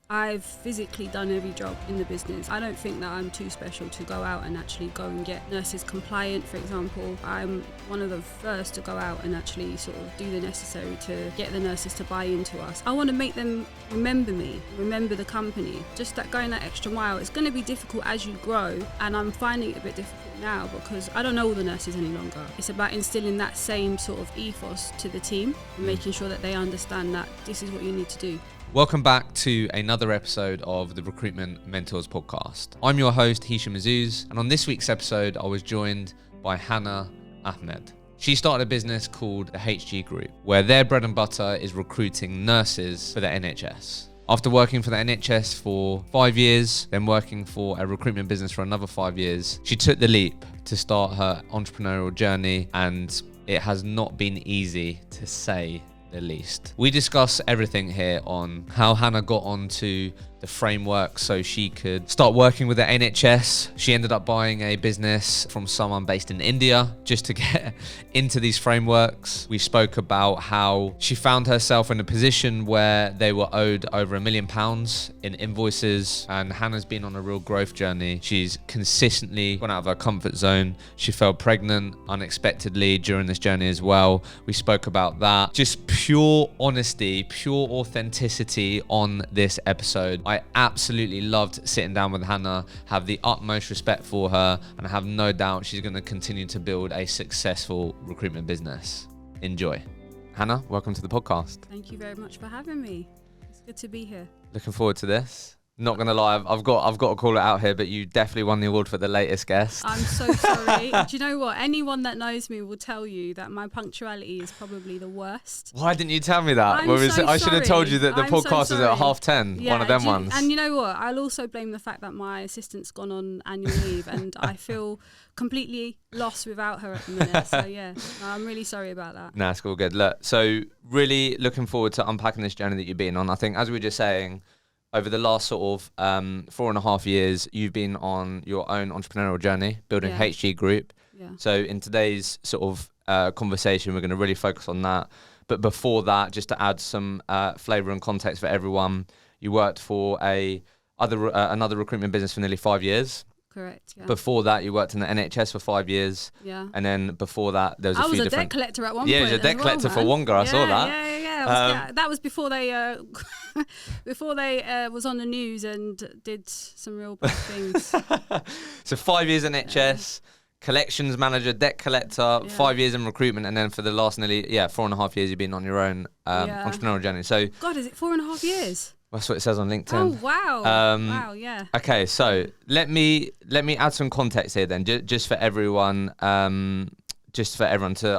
I've physically done every job in the business. I don't think that I'm too special to go out and actually go and get nurses compliant, for example. I'm one of the first to go out and actually sort of do the necessary to get the nurses to buy into us. I want to make them remember me, remember the company. Just that going that extra mile, it's going to be difficult as you grow, and I'm finding it a bit difficult now because I don't know all the nurses any longer. It's about instilling that same sort of ethos to the team and making sure that they understand that this is what you need to do. Welcome back to another episode of the Recruitment Mentors podcast. I'm your host, Hisham Azuz, and on this week's episode, I was joined by Hannah Ahmed. She started a business called the HG Group, where their bread and butter is recruiting nurses for the NHS. After working for the NHS for 5 years, then working for a recruitment business for another 5 years, she took the leap to start her entrepreneurial journey, and it has not been easy, to say the least. We discuss everything here on how Hannah got onto the framework so she could start working with the NHS. She ended up buying a business from someone based in India just to get into these frameworks. We spoke about how she found herself in a position where they were owed over £1 million in invoices, and Hannah's been on a real growth journey. She's consistently gone out of her comfort zone. She fell pregnant unexpectedly during this journey as well. We spoke about that. Just pure honesty, pure authenticity on this episode. I absolutely loved sitting down with Hannah, have the utmost respect for her, and I have no doubt she's going to continue to build a successful recruitment business. Enjoy. Hannah, welcome to the podcast. Thank you very much for having me. It's good to be here. Looking forward to this. Not gonna lie, I've got to call it out here, but you definitely won the award for the latest guest. I'm so sorry. Do you know what? Anyone that knows me will tell you that my punctuality is probably the worst. Why didn't you tell me that? I should have told you that the podcast is at 10:30. One of them ones. And you know what? I'll also blame the fact that my assistant's gone on annual leave, and I feel completely lost without her at the minute. So yeah, I'm really sorry about that. Nah, it's all good. Look, so really looking forward to unpacking this journey that you've been on. I think, as we were just saying, over the last sort of 4.5 years, you've been on your own entrepreneurial journey, building HG Group. Yeah. So in today's sort of conversation, we're going to really focus on that. But before that, just to add some flavour and context for everyone, you worked for another recruitment business for nearly 5 years. Correct, yeah. Before that, you worked in the NHS for 5 years. Yeah. And then before that, there was a few different... I was a debt collector at one point. Yeah, you were a debt collector for Wonga, I saw that. Yeah. That was before they was on the news and did some real bad things. So 5 years in NHS, collections manager, debt collector, 5 years in recruitment, and then for the last nearly 4.5 years, you've been on your own entrepreneurial journey. So, God, is it 4.5 years? That's what it says on LinkedIn. Oh wow! Wow, yeah. Okay, so let me add some context here then, just for everyone, to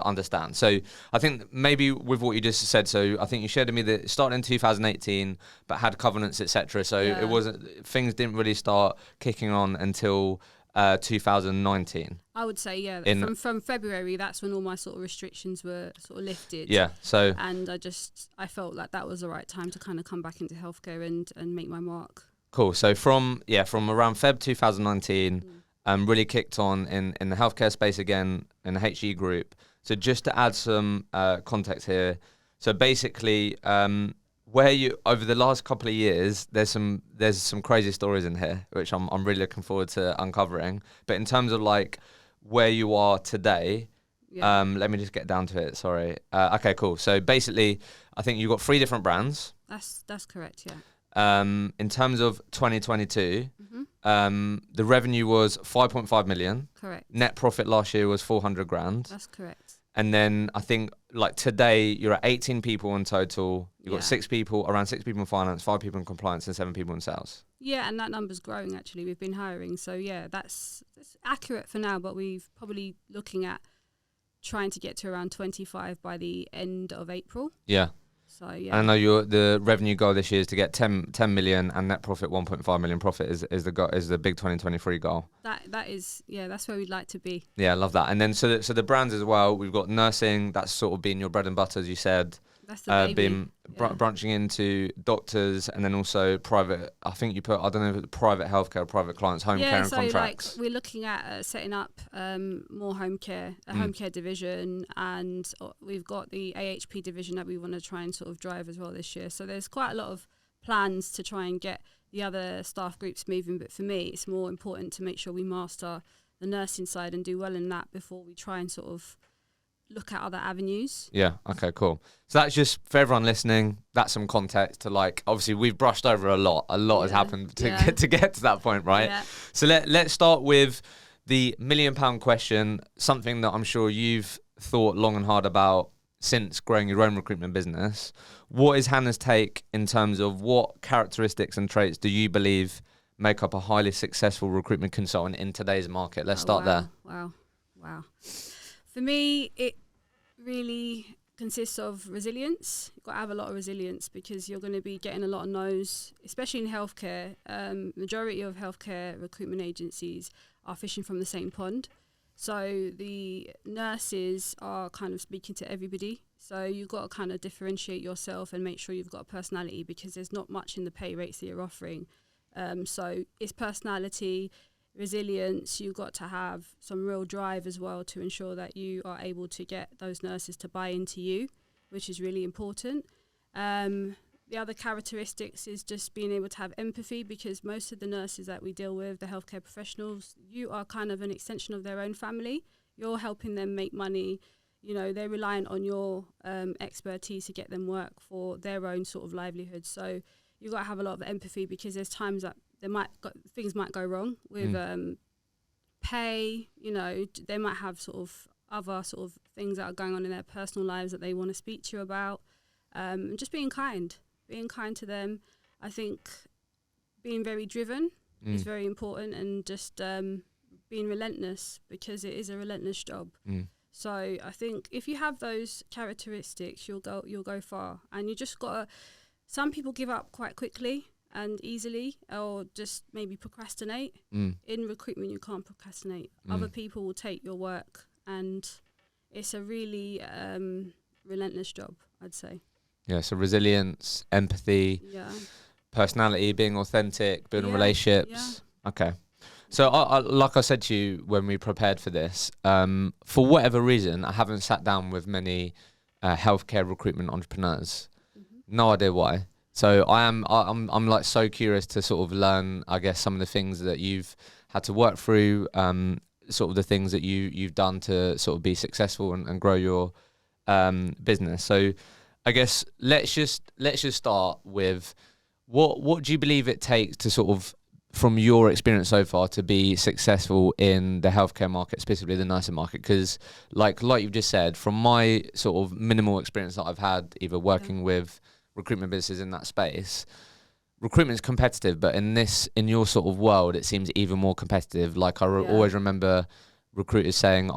understand. So I think maybe with what you just said, so I think you shared with me that it started in 2018, but had covenants, etc. So it wasn't, things didn't really start kicking on until 2019. I would say, from February, that's when all my sort of restrictions were sort of lifted. Yeah, so... And I felt like that was the right time to kind of come back into healthcare and make my mark. Cool, so from around Feb 2019, really kicked on in the healthcare space again, in the HG Group. So just to add some context here, so basically... where you over the last couple of years, there's some crazy stories in here, which I'm really looking forward to uncovering. But in terms of like where you are today, let me just get down to it. Sorry. Okay, cool. So basically, I think you've got 3 different brands. That's correct. Yeah. In terms of 2022, the revenue was 5.5 million. Correct. Net profit last year was 400 grand. That's correct. And then I think like today you're at 18 people in total. You've got around 6 people in finance, 5 people in compliance, and 7 people in sales. Yeah, and that number's growing actually. We've been hiring. So yeah, that's accurate for now, but we've probably looking at trying to get to around 25 by the end of April. Yeah. So yeah. And I know the revenue goal this year is to get 10 million and net profit 1.5 million profit is the big 2023 goal. That is that's where we'd like to be. Yeah, I love that. And then so the brands as well, we've got nursing, that's sort of been your bread and butter, as you said. That's the baby. Branching into doctors and then also private. I think you put, I don't know if it's private healthcare or private clients, home care and contracts. Like we're looking at setting up more home care, home care division, and we've got the AHP division that we want to try and sort of drive as well this year. So there's quite a lot of plans to try and get the other staff groups moving. But for me, it's more important to make sure we master the nursing side and do well in that before we try and sort of look at other avenues. Yeah. Okay, cool. So that's just for everyone listening, that's some context to, like, obviously we've brushed over a lot has happened to get to that point, right? Yeah. So let's start with the £1 million question, something that I'm sure you've thought long and hard about since growing your own recruitment business. What is Hannah's take in terms of what characteristics and traits do you believe make up a highly successful recruitment consultant in today's market? Let's start there. Wow. For me, it really consists of resilience. You've got to have a lot of resilience because you're going to be getting a lot of no's, especially in healthcare. Majority of healthcare recruitment agencies are fishing from the same pond. So the nurses are kind of speaking to everybody. So you've got to kind of differentiate yourself and make sure you've got a personality because there's not much in the pay rates that you're offering. So it's personality, resilience. You've got to have some real drive as well to ensure that you are able to get those nurses to buy into you, which is really important. The other characteristics is just being able to have empathy because most of the nurses that we deal with, the healthcare professionals, you are kind of an extension of their own family. You're helping them make money. You know, they're reliant on your expertise to get them work for their own sort of livelihood. So you've got to have a lot of empathy because there's times that things might go wrong with pay. You know, they might have sort of other sort of things that are going on in their personal lives that they want to speak to you about. Just being kind to them. I think being very driven is very important, and just being relentless because it is a relentless job. So I think if you have those characteristics, you'll go far. And you just gotta. Some people give up quite quickly and easily, or just maybe procrastinate. In recruitment, you can't procrastinate. Other people will take your work, and it's a really relentless job, I'd say. Yeah, so resilience, empathy, personality, being authentic, building relationships. Yeah. Okay. So I, like I said to you when we prepared for this, for whatever reason, I haven't sat down with many healthcare recruitment entrepreneurs. No idea why. So I'm like so curious to sort of learn, I guess, some of the things that you've had to work through, sort of the things that you've done to sort of be successful and grow your business. So I guess let's just start with what do you believe it takes to sort of, from your experience so far, to be successful in the healthcare market, specifically the nursing market? Because like you've just said, from my sort of minimal experience that I've had, either working with recruitment businesses in that space, recruitment is competitive, but in your sort of world, it seems even more competitive. Like I always remember recruiters saying,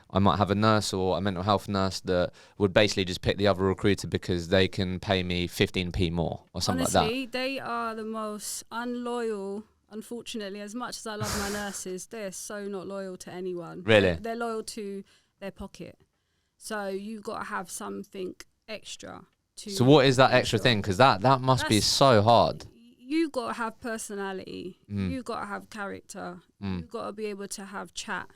I might have a nurse or a mental health nurse that would basically just pick the other recruiter because they can pay me 15p more or something. Honestly, like that. Honestly, they are the most unloyal. Unfortunately, as much as I love my nurses, they're so not loyal to anyone. Really? They're loyal to their pocket. So you've got to have something extra. So what is that extra thing? Because that must be so hard. You've got to have personality. You've got to have character. You've got to be able to have chat,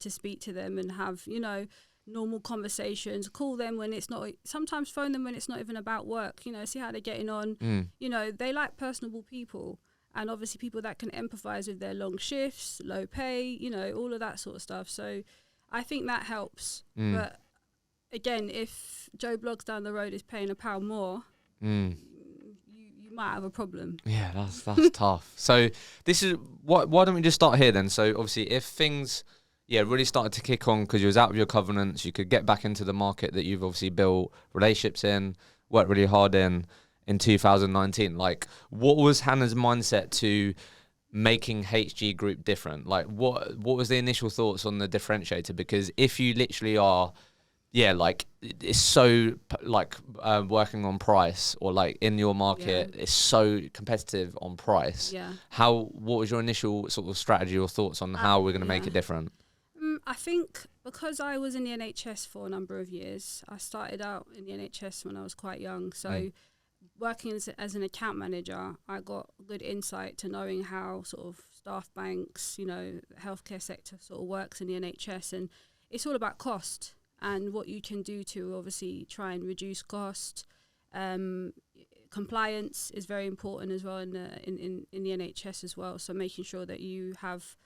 to speak to them and have, you know, normal conversations. Call them when it's not, sometimes phone them when it's not even about work, you know, see how they're getting on. You know, they like personable people, and obviously people that can empathize with their long shifts, low pay, you know, all of that sort of stuff. So I think that helps. But again, if Joe Bloggs down the road is paying £1 more, you might have a problem. Yeah, that's tough. So this is why don't we just start here then? So obviously if things really started to kick on because you was out of your covenants, you could get back into the market that you've obviously built relationships in, worked really hard in 2019. Like, what was Hannah's mindset to making HG Group different? Like, what was the initial thoughts on the differentiator? Because if you literally are, like, it's so, like, working on price, or like in your market, it's so competitive on price. What was your initial sort of strategy or thoughts on how we're going to make it different? I think because I was in the NHS for a number of years, I started out in the NHS when I was quite young. So working as an account manager, I got good insight to knowing how sort of staff banks, you know, the healthcare sector sort of works in the NHS. And it's all about cost and what you can do to obviously try and reduce cost. compliance is very important as well in the NHS as well. So making sure that you have,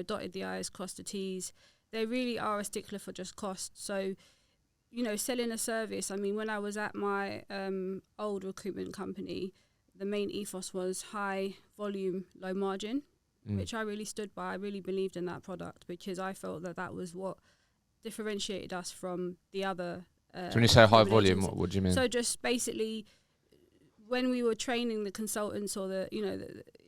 dotted the I's, crossed the T's. They really are a stickler for just cost. So, selling a service. I mean, when I was at my old recruitment company, the main ethos was high volume, low margin, which I really stood by. I really believed in that product because I felt that was what differentiated us from the other. So when you say high volume, what do you mean? So just basically, when we were training the consultants or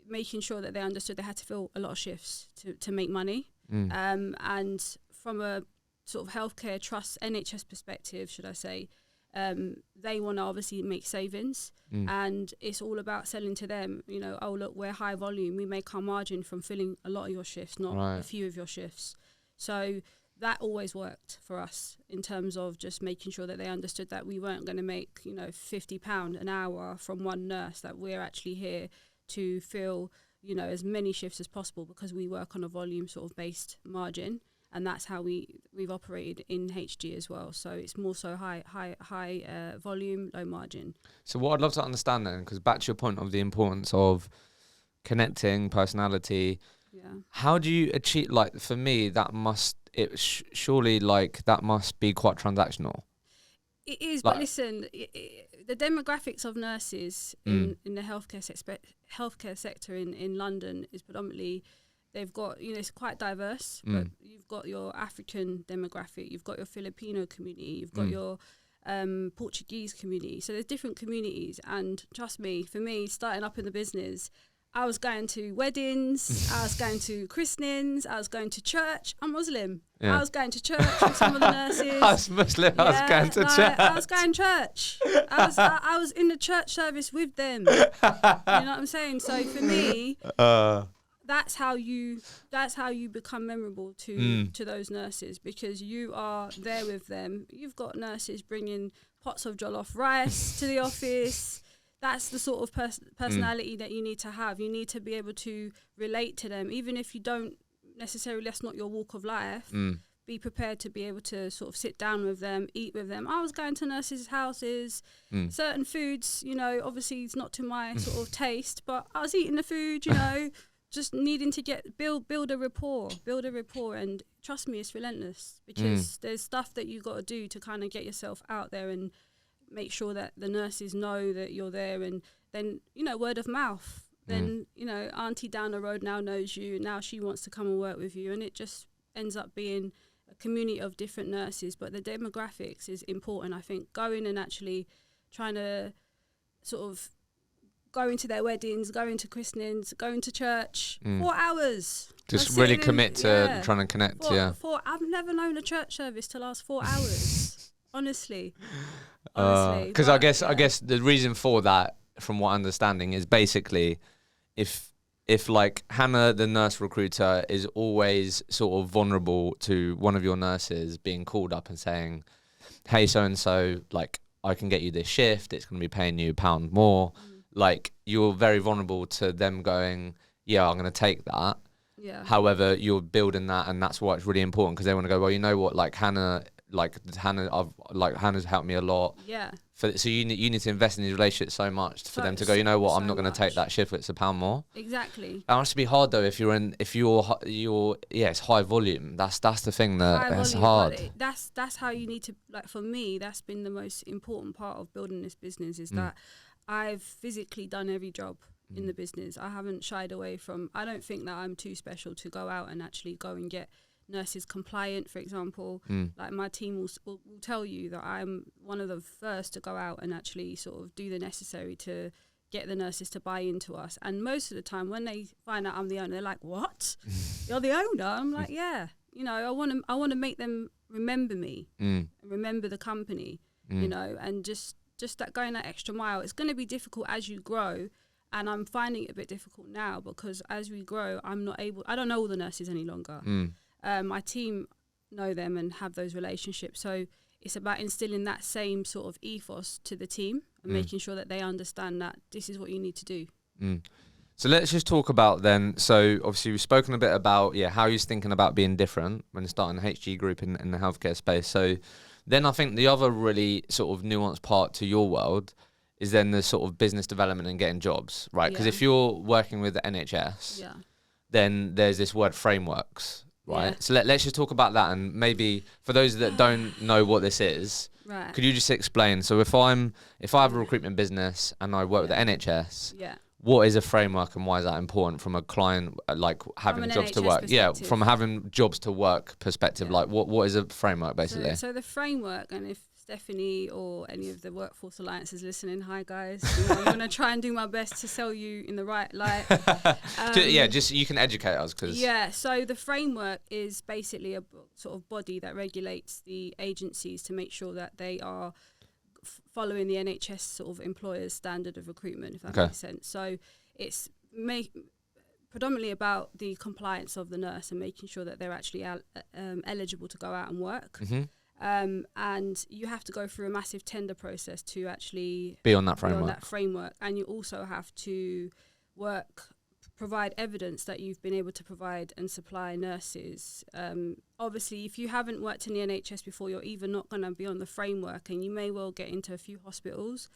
making sure that they understood they had to fill a lot of shifts to make money. And from a sort of healthcare trust, NHS perspective, should I say, they want to obviously make savings, and it's all about selling to them. Oh look, we're high volume. We make our margin from filling a lot of your shifts, not a few of your shifts. So that always worked for us in terms of just making sure that they understood that we weren't going to make £50 an hour from one nurse. That we're actually here to fill as many shifts as possible because we work on a volume sort of based margin. And that's how we've operated in HG as well. So it's more so high volume, low margin. So what I'd love to understand then, because back to your point of the importance of connecting, personality, how do you achieve, like for me, that must, surely like that must be quite transactional. It is, but listen, the demographics of nurses in the healthcare sector in London is predominantly, they've got, it's quite diverse, but you've got your African demographic, you've got your Filipino community, you've got your Portuguese community. So there's different communities. And trust me, for me, starting up in the business, I was going to weddings, I was going to christenings, I was going to church. I'm Muslim. I was going to church with some of the nurses. I was Muslim, I was going to church. I was going to church. I was in the church service with them. You know what I'm saying? So for me, that's how you become memorable to those nurses, because you are there with them. You've got nurses bringing pots of jollof rice to the office. That's the sort of personality that you need to have. You need to be able to relate to them, even if you don't necessarily, that's not your walk of life. Be prepared to be able to sort of sit down with them, eat with them. I was going to nurses' houses, certain foods, obviously it's not to my sort of taste, but I was eating the food, just needing to build a rapport, and trust me, it's relentless, because there's stuff that you got to do to kind of get yourself out there and make sure that the nurses know that you're there, and then word of mouth. Then auntie down the road now knows you. Now she wants to come and work with you, and it just ends up being a community of different nurses. But the demographics is important. I think going and actually trying to sort of going to their weddings, going to christenings, going to church, 4 hours. Just really commit to trying to connect. I've never known a church service to last 4 hours. Honestly. Because I guess the reason for that, from what I'm understanding, is basically if like Hannah, the nurse recruiter, is always sort of vulnerable to one of your nurses being called up and saying, hey, so-and-so, like, I can get you this shift, it's going to be paying you £1 more. Like, you're very vulnerable to them going, yeah, I'm going to take that. Yeah. However, you're building that, and that's why it's really important, because they want to go, well, you know what, like Hannah's helped me a lot. Yeah. So you need to invest in these relationships so much for them to go, you know what, I'm not going to take that shift, it's £1 more. Exactly. That must be hard though if you're it's high volume. That's the thing that's hard. That's how you need to, like, for me, that's been the most important part of building this business, is that I've physically done every job in the business. I haven't shied away from, I don't think that I'm too special to go out and actually go and get nurses compliant, for example. Like, my team will tell you that I'm one of the first to go out and actually sort of do the necessary to get the nurses to buy into us. And most of the time when they find out I'm the owner, they're like, what? You're the owner? I'm like, yeah. I want to make them remember me, and remember the company, and just that going that extra mile. It's going to be difficult as you grow, and I'm finding it a bit difficult now, because as we grow, I don't know all the nurses any longer. My team know them and have those relationships. So it's about instilling that same sort of ethos to the team and making sure that they understand that this is what you need to do. So let's just talk about then. So obviously we've spoken a bit about how you're thinking about being different when starting the HG group in the healthcare space. So then I think the other really sort of nuanced part to your world is then the sort of business development and getting jobs, right? Because if you're working with the NHS, then there's this word frameworks, right? Yeah. So let's just talk about that, and maybe for those that don't know what this is, could you just explain? So if I have a recruitment business and I work with the NHS, what is a framework and why is that important from a client, like having jobs to work? Yeah, from having jobs to work perspective, like what is a framework basically? So the framework, and if Stephanie or any of the Workforce Alliance is listening, hi guys, I'm going to try and do my best to sell you in the right light. Just you can educate us. So the framework is basically a sort of body that regulates the agencies to make sure that they are following the NHS sort of employer's standard of recruitment, if that makes sense. So it's predominantly about the compliance of the nurse and making sure that they're actually eligible to go out and work. And you have to go through a massive tender process to actually be on that framework. And you also have to provide evidence that you've been able to provide and supply nurses. Obviously, if you haven't worked in the NHS before, you're either not going to be on the framework, and you may well get into a few hospitals.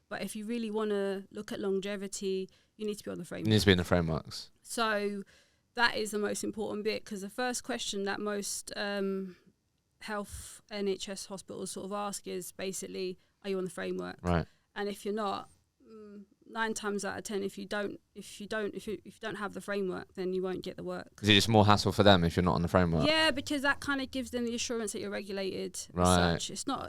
But if you really want to look at longevity, you need to be on the framework. You need to be in the frameworks. So that is the most important bit, because the first question that most health NHS hospitals sort of ask is basically, are you on the framework? Right. And if you're not, 9 times out of 10, if you don't have the framework, then you won't get the work. Is it just more hassle for them if you're not on the framework? Yeah, because that kind of gives them the assurance that you're regulated. Right. As such. It's not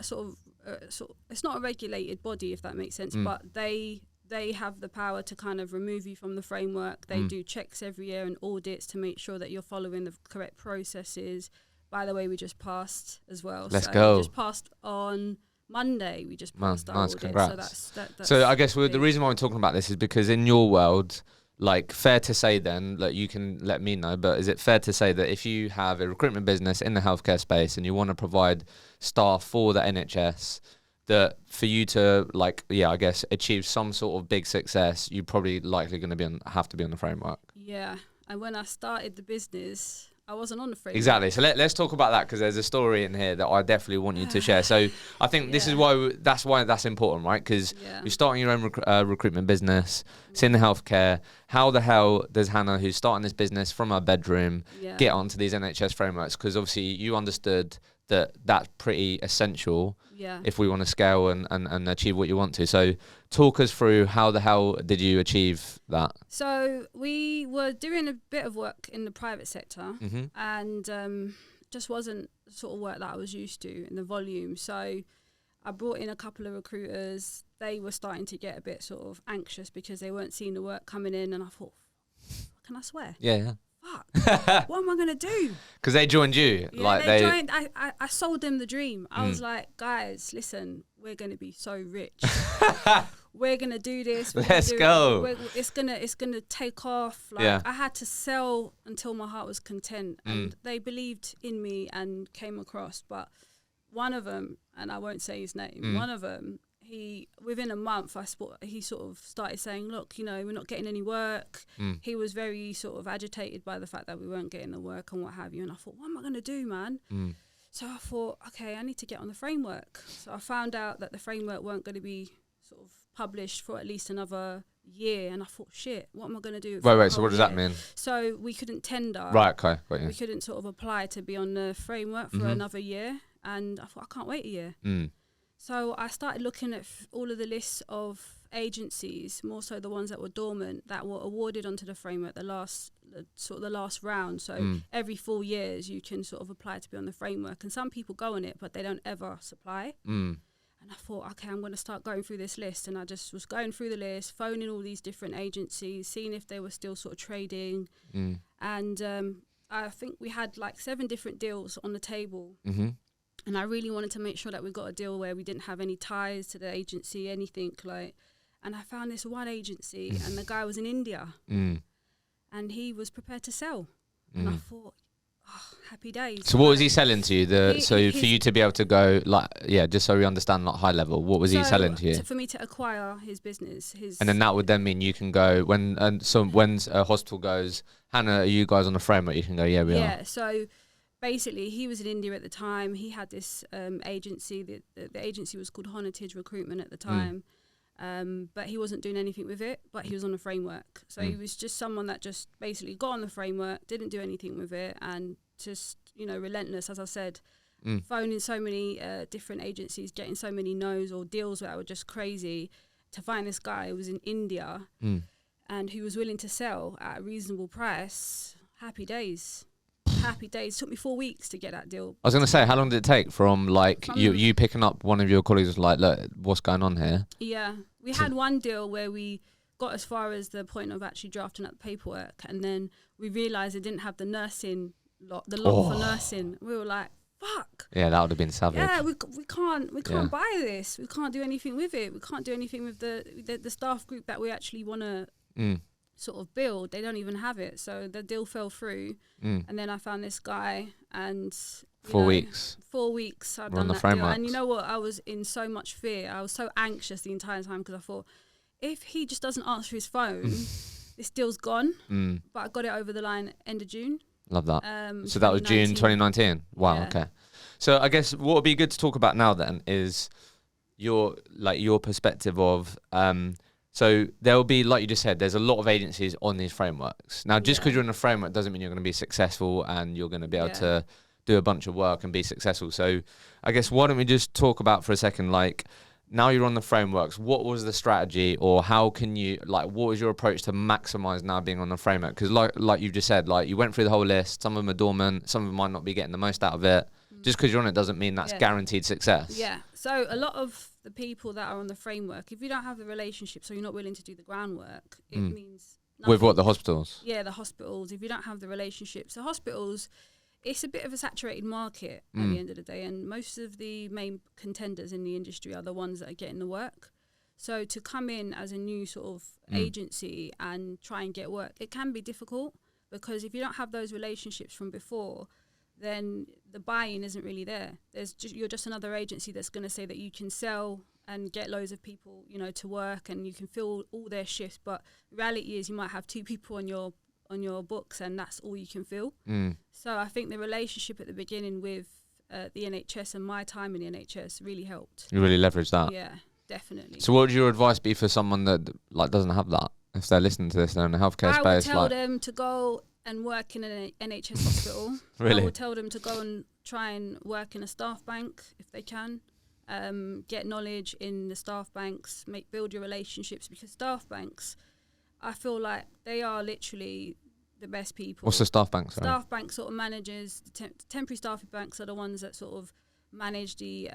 it's not a regulated body, if that makes sense. But they have the power to kind of remove you from the framework. They do checks every year and audits to make sure that you're following the correct processes. By the way, we just passed as well. Let's go. We just passed on Monday. We just passed our audit. Congrats. So that's so I guess the reason why I'm talking about this is because in your world, like, fair to say then, like, you can let me know, but is it fair to say that if you have a recruitment business in the healthcare space and you want to provide staff for the NHS, that for you to, like, I guess achieve some sort of big success, you're probably likely going to have to be on the framework? Yeah. And when I started the business, I wasn't on the framework. Exactly. So let's talk about that, because there's a story in here that I definitely want you to share. So I think this is why that's important, right? Because you're starting your own recruitment business. It's in the healthcare. How the hell does Hannah, who's starting this business from her bedroom, get onto these NHS frameworks? Because obviously you understood that that's pretty essential if we want to scale and achieve what you want to. So talk us through, how the hell did you achieve that? So we were doing a bit of work in the private sector, and just wasn't the sort of work that I was used to in the volume. So I brought in a couple of recruiters. They were starting to get a bit sort of anxious because they weren't seeing the work coming in, and I thought, can I swear? Yeah. Fuck, what am I gonna do? Because they joined you. Yeah, like they joined. I sold them the dream. I was like, guys, listen, we're gonna be so rich. We're gonna do this. Let's go. It's gonna take off. Like, I had to sell until my heart was content, and they believed in me and came across. But one of them, and I won't say his name, one of them, within a month, he sort of started saying, look, we're not getting any work. He was very sort of agitated by the fact that we weren't getting the work and what have you. And I thought, what am I going to do, man? So I thought, okay, I need to get on the framework. So I found out that the framework weren't going to be sort of published for at least another year. And I thought, shit, what am I going to do? Wait, so what does that mean? So we couldn't tender. Right, okay. Got you. We couldn't sort of apply to be on the framework for another year. And I thought, I can't wait a year. So I started looking at all of the lists of agencies, more so the ones that were dormant, that were awarded onto the framework, the last round. So every 4 years you can sort of apply to be on the framework, and some people go on it, but they don't ever supply. And I thought, okay, I'm going to start going through this list, and I just was going through the list, phoning all these different agencies, seeing if they were still sort of trading. And I think we had like 7 different deals on the table. And I really wanted to make sure that we got a deal where we didn't have any ties to the agency, anything like. And I found this one agency, and the guy was in India, and he was prepared to sell. And I thought, happy days. So what was he selling to you? For you to be able to go, like, just so we understand, like, high level, what was he selling to you? For me to acquire his business, and then that would then mean you can go when a hospital goes, Hannah, are you guys on the framework? You can go, we are. Yeah. So basically, he was in India at the time. He had this agency. The agency was called Recruitment at the time. But he wasn't doing anything with it, but he was on the framework. So he was just someone that just basically got on the framework, didn't do anything with it, and just, relentless, as I said, phoning so many different agencies, getting so many no's or deals that were just crazy, to find this guy who was in India and who was willing to sell at a reasonable price. Happy days. Happy days. Took me 4 weeks to get that deal. I was going to say, how long did it take from you picking up one of your colleagues was like, look, what's going on here? Yeah. We had one deal where we got as far as the point of actually drafting up the paperwork, and then we realised it didn't have the nursing lot, for nursing. We were like, fuck. Yeah, that would have been savage. Yeah, we can't buy this. We can't do anything with it. We can't do anything with the staff group that we actually want to sort of build. They don't even have it. So the deal fell through. And then I found this guy, and 4 weeks. 4 weeks I'd We're on done the that deal. frameworks. And you know what? I was in so much fear. I was so anxious the entire time, because I thought, if he just doesn't answer his phone, this deal's gone. But I got it over the line end of June. Love that. So that was June 2019. Wow. Yeah. Okay. So I guess what would be good to talk about now then is your perspective of so there will be, like you just said, there's a lot of agencies on these frameworks. Now, just because you're in a framework doesn't mean you're going to be successful and you're going to be able to do a bunch of work and be successful. So I guess why don't we just talk about for a second, like, now you're on the frameworks, what was the strategy, or how can you, like, what was your approach to maximize now being on the framework? Because like you just said, like, you went through the whole list, some of them are dormant, some of them might not be getting the most out of it. Just because you're on it doesn't mean that's guaranteed success. Yeah. So a lot of the people that are on the framework, if you don't have the relationship, so you're not willing to do the groundwork, it means nothing. With what, the hospitals? Yeah, the hospitals. If you don't have the relationships, so hospitals, it's a bit of a saturated market at the end of the day, and most of the main contenders in the industry are the ones that are getting the work. So to come in as a new sort of agency and try and get work, it can be difficult, because if you don't have those relationships from before, then the buy-in isn't really there. You're just another agency that's going to say that you can sell and get loads of people, to work, and you can fill all their shifts. But the reality is, you might have 2 people on your books, and that's all you can fill. So I think the relationship at the beginning with the NHS and my time in the NHS really helped. You really leveraged that. Yeah, definitely. So what would your advice be for someone that doesn't have that? If they're listening to this, they're in the healthcare space. I would tell them to go and work in an NHS hospital. Really? I would tell them to go and try and work in a staff bank if they can. Get knowledge in the staff banks, build your relationships, because staff banks, I feel like they are literally the best people. What's the staff bank? Sorry? Staff bank sort of manages, temporary staff banks are the ones that sort of manage the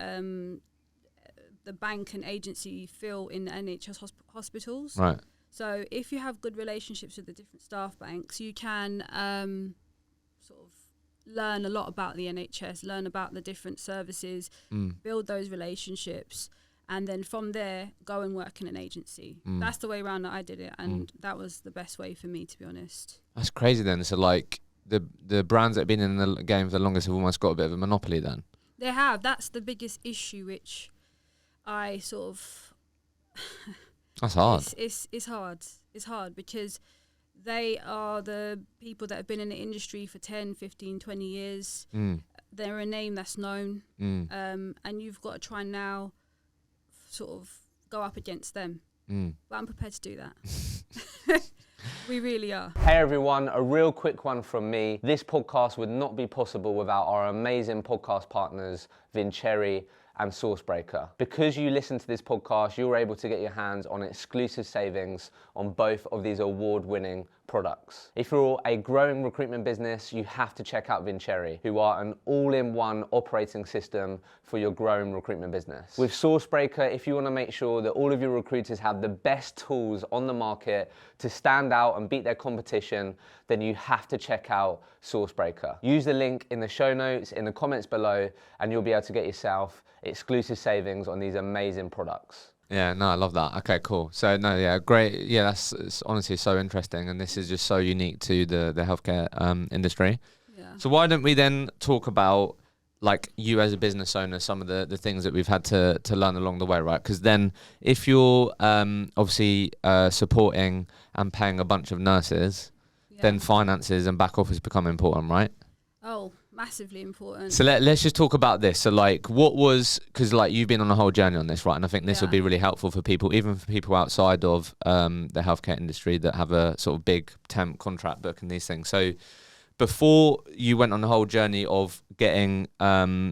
bank and agency fill in the NHS hospitals. Right. So if you have good relationships with the different staff banks, you can sort of learn a lot about the NHS, learn about the different services, build those relationships, and then from there, go and work in an agency. That's the way around that I did it, and that was the best way for me, to be honest. That's crazy then. So, like, the brands that have been in the game for the longest have almost got a bit of a monopoly then? They have. That's the biggest issue, which I sort of... That's hard. It's hard. It's hard because they are the people that have been in the industry for 10, 15, 20 years. They're a name that's known. And you've got to try now sort of go up against them. But I'm prepared to do that. We really are. Hey everyone, a real quick one from me. This podcast would not be possible without our amazing podcast partners, Vincere and Sourcebreaker. Because you listen to this podcast, you're able to get your hands on exclusive savings on both of these award-winning products. If you're a growing recruitment business, you have to check out Vincere, who are an all-in-one operating system for your growing recruitment business. With Sourcebreaker, if you want to make sure that all of your recruiters have the best tools on the market to stand out and beat their competition, then you have to check out Sourcebreaker. Use the link in the show notes, in the comments below, and you'll be able to get yourself exclusive savings on these amazing products. Yeah, no, I love that. Okay, cool. So, no, yeah, great. Yeah, it's honestly so interesting, and this is just so unique to the healthcare industry. Yeah. So why don't we then talk about, like, you as a business owner, some of the things that we've had to learn along the way, right? Because then if you're obviously supporting and paying a bunch of nurses, then finances and back office become important, right? Oh, Massively important. So let's just talk about this. So like, what was, because like you've been on a whole journey on this, right? And I think this will be really helpful for people, even for people outside of the healthcare industry that have a sort of big temp contract book and these things. So before you went on the whole journey of getting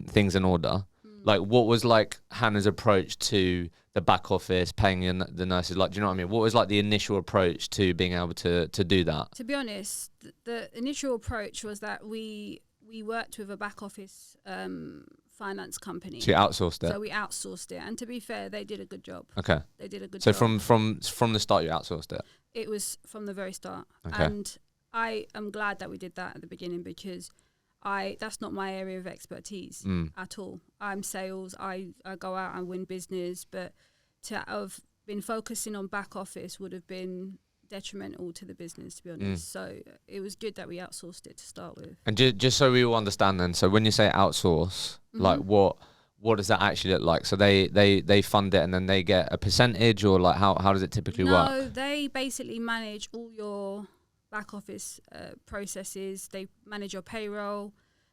things in order, like what was like Hannah's approach to the back office, paying the nurses? Like, do you know what I mean? What was like the initial approach to being able to do that? To be honest, the initial approach was that we worked with a back office finance company. So you outsourced it? So we outsourced it. And to be fair, they did a good job. Okay. They did a good job. So from the start, you outsourced it? It was from the very start. Okay. And I am glad that we did that at the beginning, because that's not my area of expertise at all. I'm sales. I go out and win business, but to have been focusing on back office would have been detrimental to the business, to be honest. So it was good that we outsourced it to start with. And just so we all understand then, so when you say outsource, like what does that actually look like? So they fund it and then they get a percentage, or like how does it typically work? No, they basically manage all your back office processes. They manage your payroll,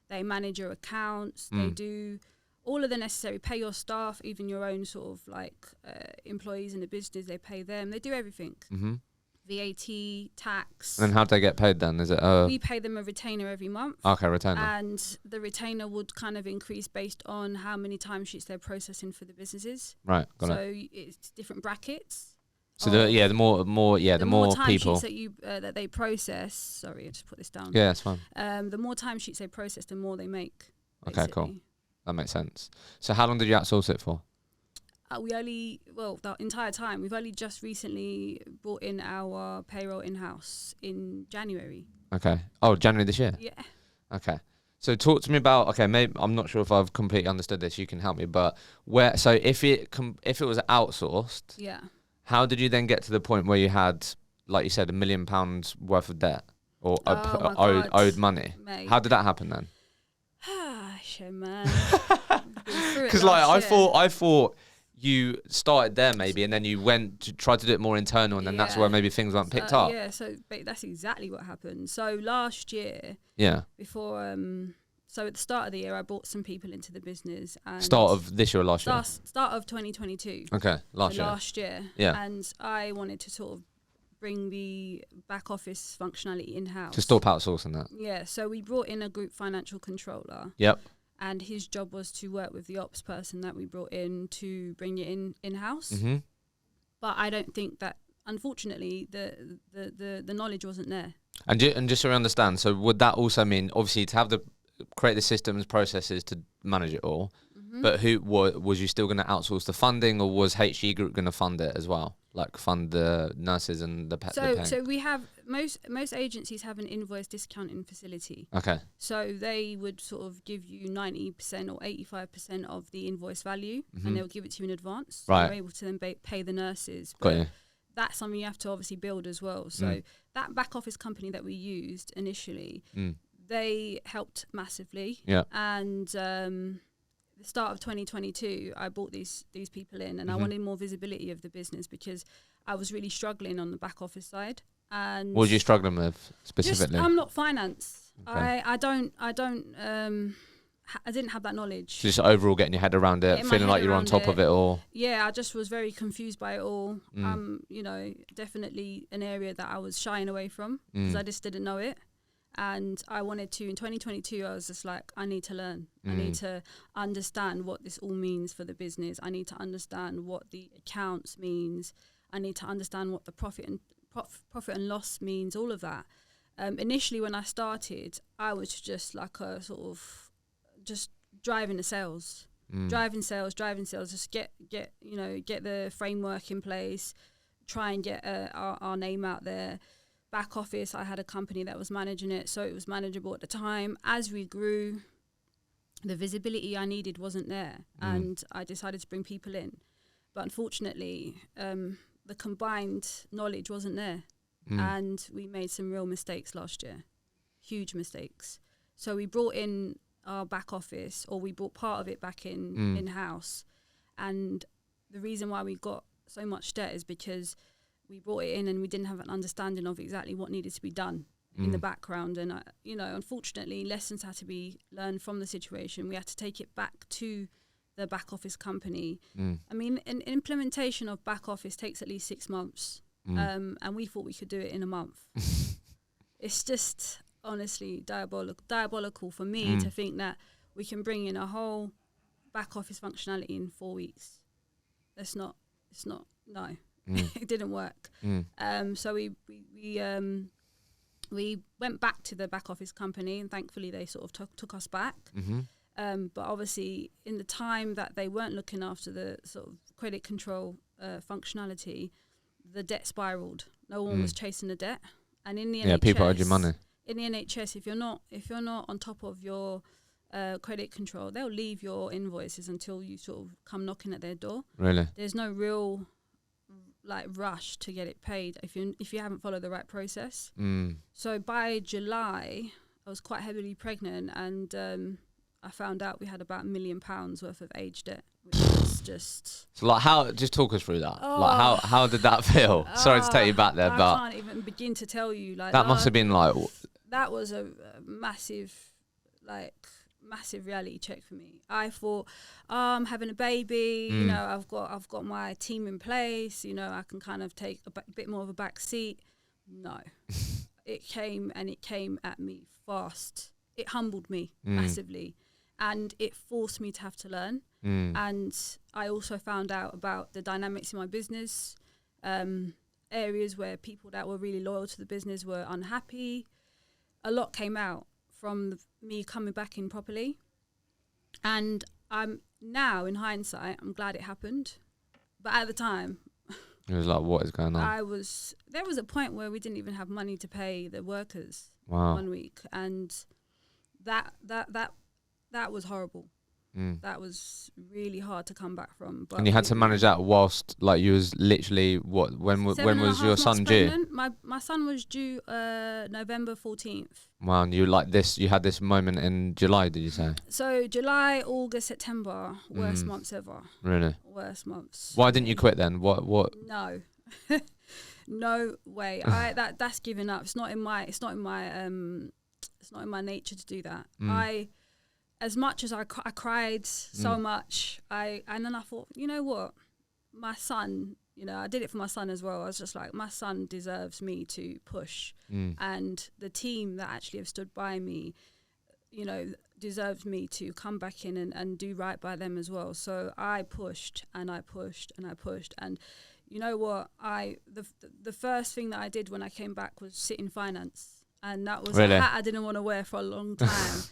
they manage your accounts, they do all of the necessary, pay your staff, even your own sort of like employees in the business, they pay them, they do everything. VAT, tax. And how do they get paid then? Is it we pay them a retainer every month. Okay, retainer. And the retainer would kind of increase based on how many timesheets they're processing for the businesses. Right, got it. So it's different brackets. So the more people timesheets that they process. Sorry, I just put this down. Yeah, that's fine. The more timesheets they process, the more they make. Okay, basically. cool. That makes sense. So how long did you outsource it for? The entire time. We've only just recently brought in our payroll in-house in January. Okay. Oh, January this year? Yeah. Okay. So talk to me about, maybe I'm not sure if I've completely understood this, you can help me, but if it was outsourced, yeah, how did you then get to the point where you had, like you said, £1 million worth of debt or owed money? Mate. How did that happen then? Shit, man. Because I thought you started there maybe, and then you went to try to do it more internal, and then that's where maybe things weren't picked up. Yeah, so that's exactly what happened. So last year, before so at the start of the year, I brought some people into the business. And start of this year or last year? Start of 2022. Okay, last year. Yeah. And I wanted to sort of bring the back office functionality in-house. To stop outsourcing that. Yeah, so we brought in a group financial controller. Yep. And his job was to work with the ops person that we brought in to bring it in-house. Mm-hmm. But I don't think that, unfortunately, the knowledge wasn't there. And just so we understand, so would that also mean, obviously, to create the systems, processes to manage it all, but was you still going to outsource the funding, or was HG Group going to fund it as well? Like fund the nurses and the paying? So we have, most agencies have an invoice discounting facility. Okay. So they would sort of give you 90% or 85% of the invoice value, and they'll give it to you in advance. Right. You're able to then pay the nurses. Got you. That's something you have to obviously build as well. So that back office company that we used initially, they helped massively. Yeah. And the start of 2022, I brought these people in, and I wanted more visibility of the business because I was really struggling on the back office side. And what was you struggling with specifically? I'm not finance. Okay. I didn't have that knowledge. Just overall getting your head around it, feeling like you're on top of it all. Yeah, I just was very confused by it all. Definitely an area that I was shying away from because I just didn't know it. And I wanted to, in 2022, I was just like, I need to learn. I need to understand what this all means for the business. I need to understand what the accounts means. I need to understand what the profit and loss means, all of that. Initially, when I started, I was just like a sort of just driving the sales, driving sales, just get the framework in place, try and get our name out there. Back office, I had a company that was managing it, so it was manageable at the time. As we grew, the visibility I needed wasn't there, and I decided to bring people in. But unfortunately, the combined knowledge wasn't there, and we made some real mistakes last year, huge mistakes. So we brought in our back office, or we brought part of it back in-house, and the reason why we got so much debt is because we brought it in and we didn't have an understanding of exactly what needed to be done. in the background. And, unfortunately, lessons had to be learned from the situation. We had to take it back to the back office company. I mean, an implementation of back office takes at least 6 months. And we thought we could do it in a month. It's just honestly diabolical for me to think that we can bring in a whole back office functionality in 4 weeks. No, it didn't work. So we went back to the back office company, and thankfully they sort of took us back. But obviously in the time that they weren't looking after the sort of credit control functionality, the debt spiraled. No one was chasing the debt. And in the NHS, people owed you money. In the NHS, if you're not on top of your credit control, they'll leave your invoices until you sort of come knocking at their door. Really? There's no real rush to get it paid if you haven't followed the right process. So by July, I was quite heavily pregnant, and I found out we had about £1 million worth of age debt, which was just. So just talk us through that. How did that feel? Sorry to take you back there, but I can't even begin to tell you. That must have been that was a massive reality check for me. I thought, I'm having a baby, I've got my team in place, I can kind of take a bit more of a back seat. No, it came at me fast. It humbled me massively, and it forced me to have to learn. And I also found out about the dynamics in my business, areas where people that were really loyal to the business were unhappy. A lot came out from me coming back in properly. And I'm now, in hindsight, I'm glad it happened. But at the time, it was like, what is going on? There was a point where we didn't even have money to pay the workers. Wow. 1 week. And that was horrible. That was really hard to come back from. But and you had to manage that whilst, you was literally, when was your son due? My son was due November 14th. Wow, and you had this moment in July, did you say? So July, August, September, worst months ever. Really? Worst months. Why didn't you quit then? What? No. No way. That's giving up. It's not in my nature to do that. As much as I cried so much, and then I thought, you know what, my son, I did it for my son as well. I was just like, my son deserves me to push, and the team that actually have stood by me, deserves me to come back in and do right by them as well. So I pushed and I pushed and I pushed, and you know what, the first thing that I did when I came back was sit in finance, and that was a hat I didn't want to wear for a long time.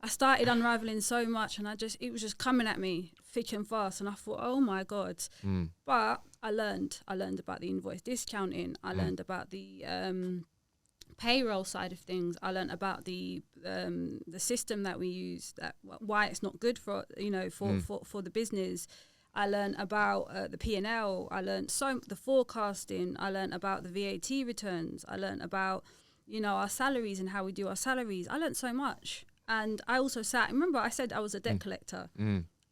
I started unraveling so much, and it was just coming at me thick and fast, and I thought, oh my God. But I learned about the invoice discounting. I learned about the payroll side of things. I learned about the system that we use, why it's not good for for the business. I learned about the P&L. I learned the forecasting. I learned about the VAT returns. I learned about our salaries and how we do our salaries. I learned so much. And I also remember I said I was a debt collector.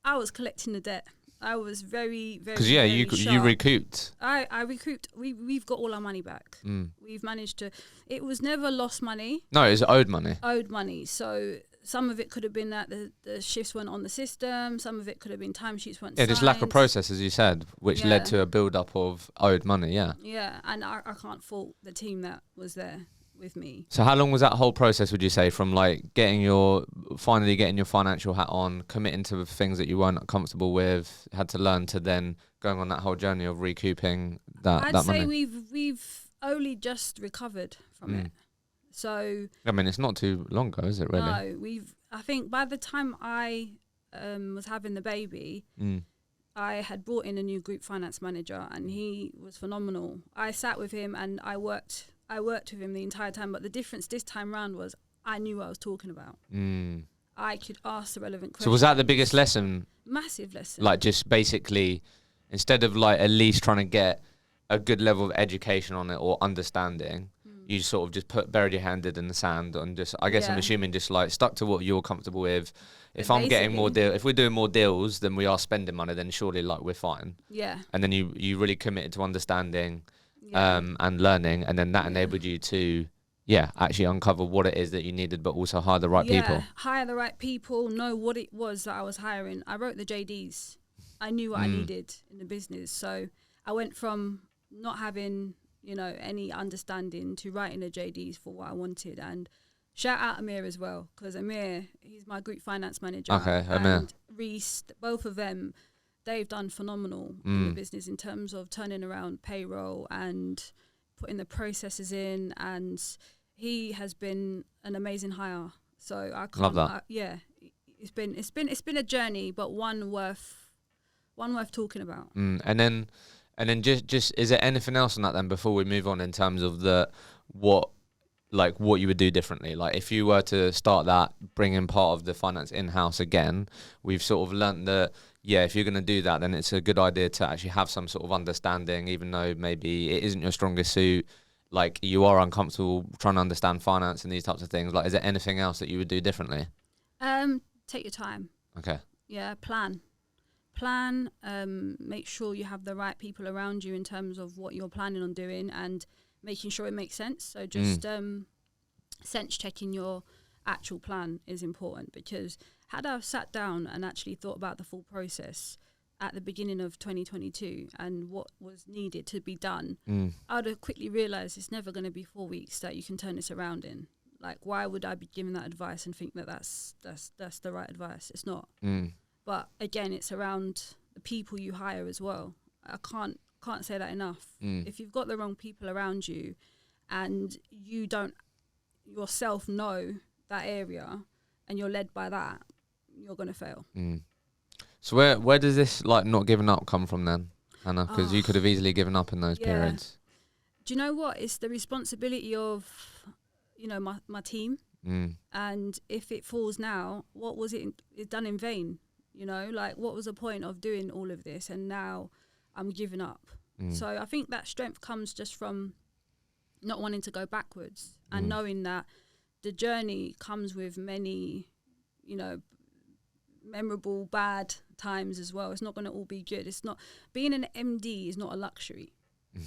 I was collecting the debt. I was very, very, because you recouped. I recouped. We've got all our money back. We've managed to. It was never lost money. No, it was owed money. Owed money. So some of it could have been that the shifts weren't on the system. Some of it could have been timesheets weren't signed. Just lack of process, as you said, which led to a build-up of owed money. Yeah. Yeah, and I can't fault the team that was there with me. So how long was that whole process, would you say, from finally getting your financial hat on, committing to things that you weren't comfortable with, had to learn, to then going on that whole journey of recouping that money? I'd say we've only just recovered from it. So I mean, it's not too long ago, is it really? No, I think by the time I was having the baby, I had brought in a new group finance manager, and he was phenomenal. I sat with him and I worked with him the entire time, but the difference this time round was I knew what I was talking about. I could ask the relevant questions. So was that the biggest lesson? Massive lesson. Just basically, instead of at least trying to get a good level of education on it or understanding, you sort of just buried your hand in the sand and just, I guess I'm assuming, just stuck to what you're comfortable with. If I'm getting more if we're doing more deals than we are spending money, then surely we're fine. Yeah. And then you really committed to understanding and learning, and then that enabled you to actually uncover what it is that you needed, but also hire the right people. Hire the right people, know what it was that I was hiring. I wrote the JDs. I knew what I needed in the business. So I went from not having, any understanding to writing the JDs for what I wanted. And shout out Amir as well, because Amir, he's my group finance manager. Okay, Amir. And Reese, both of them, they've done phenomenal in the business in terms of turning around payroll and putting the processes in, and he has been an amazing hire. So I can't love that. It's been a journey, but one worth talking about. And then just is there anything else on that then before we move on in terms of what you would do differently? Like if you were to start that, bring in part of the finance in-house again, we've sort of learnt that, if you're going to do that, then it's a good idea to actually have some sort of understanding, even though maybe it isn't your strongest suit, like you are uncomfortable trying to understand finance and these types of things. Like, is there anything else that you would do differently? Take your time. Okay. Yeah, plan, make sure you have the right people around you in terms of what you're planning on doing and making sure it makes sense. So just sense checking your actual plan is important, because had I sat down and actually thought about the full process at the beginning of 2022 and what was needed to be done, I would have quickly realised it's never going to be 4 weeks that you can turn this around in. Like, why would I be giving that advice and think that that's the right advice? It's not. But again, it's around the people you hire as well. I can't say that enough. If you've got the wrong people around you and you don't yourself know that area and you're led by that, you're going to fail. So where does this not giving up come from then, Hannah? Because you could have easily given up in those periods. Do you know what? It's the responsibility of, my team. And if it falls now, what was it done in vain? What was the point of doing all of this? And now I'm giving up. So I think that strength comes just from not wanting to go backwards and knowing that the journey comes with many, memorable bad times as well. It's not going to all be good. It's not, being an MD is not a luxury.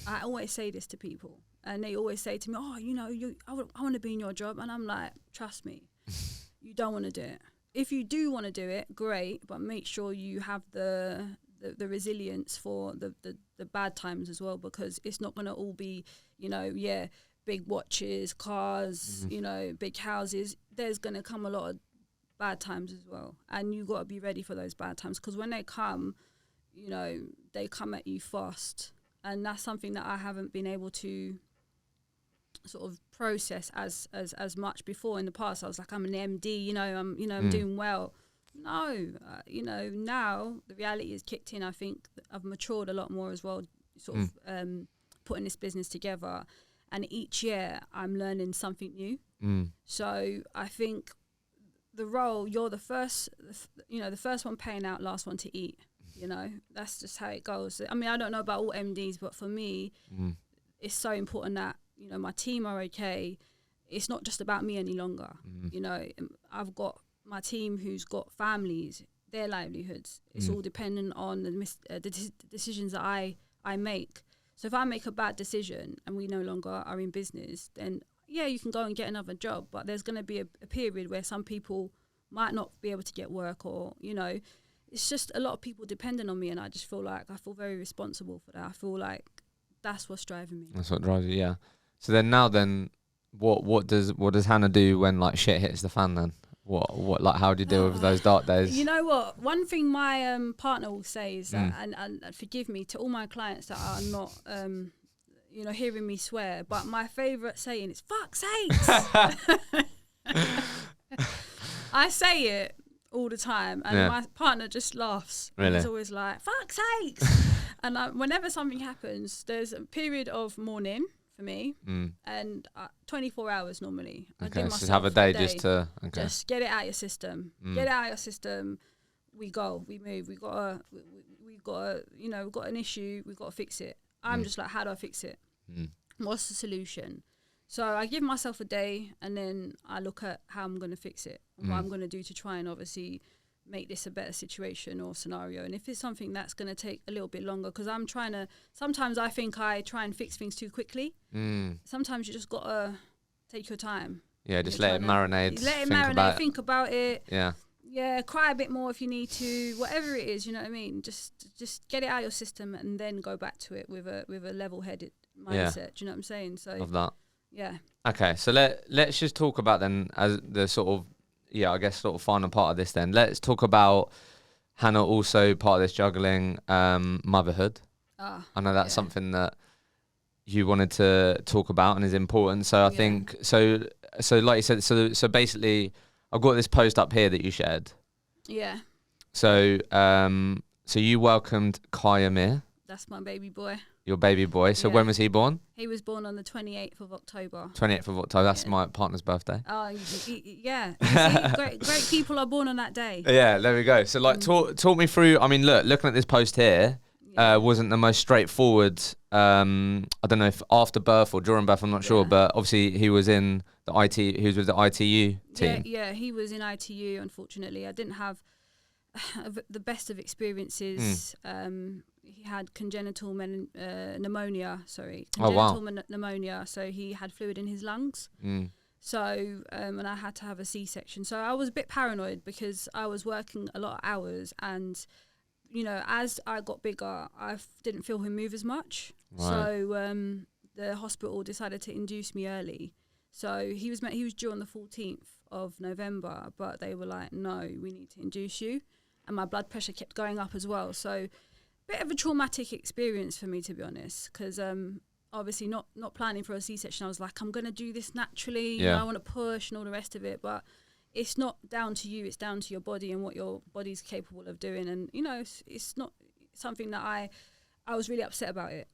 I always say this to people, and they always say to me, I want to be in your job. And I'm like, trust me, you don't want to do it. If you do want to do it, great, but make sure you have the resilience for the bad times as well, because it's not going to all be, big watches, cars, big houses. There's going to come a lot of bad times as well, and you got to be ready for those bad times, because when they come, they come at you fast, and that's something that I haven't been able to sort of process as much before. In the past, I was like, I'm an MD, I'm doing well. No, now the reality is kicked in. I think I've matured a lot more as well, sort of putting this business together, and each year I'm learning something new. So I think the role, you're the first one paying out, last one to eat. That's just how it goes. I mean, I don't know about all MDs, but for me, it's so important that my team are okay. It's not just about me any longer. I've got my team who's got families, their livelihoods. It's all dependent on the decisions that I make. So if I make a bad decision and we no longer are in business, then you can go and get another job, but there's going to be a period where some people might not be able to get work, or it's just a lot of people depending on me, and I just feel very responsible for that. I feel like that's what's driving me. That's what drives you, yeah. So then what does Hannah do when shit hits the fan then? What how do you deal with those dark days? You know what? One thing my partner will say is that, and forgive me to all my clients that are not hearing me swear, but my favourite saying is "fuck's sakes." I say it all the time, and my partner just laughs. Really? He's always like, "Fuck's sakes!" And whenever something happens, there's a period of mourning for me, and 24 hours normally. Okay, I give myself so have a day just get it out your system. Get it out your system. We go, we move. We've got an issue. We've got to fix it. I'm just like, how do I fix it? What's the solution? So I give myself a day, and then I look at how I'm going to fix it, and what I'm going to do to try and obviously make this a better situation or scenario. And if it's something that's going to take a little bit longer, because sometimes I think I try and fix things too quickly. Sometimes you just got to take your time. Yeah, just let it marinate. Let it marinate. Think about it. Yeah. Yeah, cry a bit more if you need to. Whatever it is, you know what I mean. Just get it out of your system and then go back to it with a level-headed mindset. Do you know what I'm saying? So of that. Yeah. Okay, so let's just talk about then as the sort of I guess sort of final part of this. Then let's talk about Hannah, also part of this juggling motherhood. I know that's something that you wanted to talk about and is important. So I think so like you said, so basically I've got this post up here that you shared. Yeah. So so you welcomed Kayamir. That's my baby boy. Your baby boy. So when was he born? He was born on the 28th of October. 28th of October. That's my partner's birthday. Oh, yeah. See, great people are born on that day. Yeah, there we go. So like talk me through, I mean, looking at this post here, wasn't the most straightforward, I don't know if after birth or during birth, I'm not sure, but obviously he was in he was with the ITU team. Yeah, he was in ITU, unfortunately. I didn't have the best of experiences. He had congenital pneumonia. Pneumonia. So he had fluid in his lungs. So and I had to have a C-section. So I was a bit paranoid because I was working a lot of hours, and you know, as I got bigger, I didn't feel him move as much. Right. So the hospital decided to induce me early. So he was due on the 14th of November, but they were like, no, we need to induce you. And my blood pressure kept going up as well. So bit of a traumatic experience for me, to be honest, because obviously not planning for a C-section. I was like, I'm going to do this naturally. You know, I want to push and all the rest of it. But it's not down to you. It's down to your body and what your body's capable of doing. And, you know, it's not something that I was really upset about it.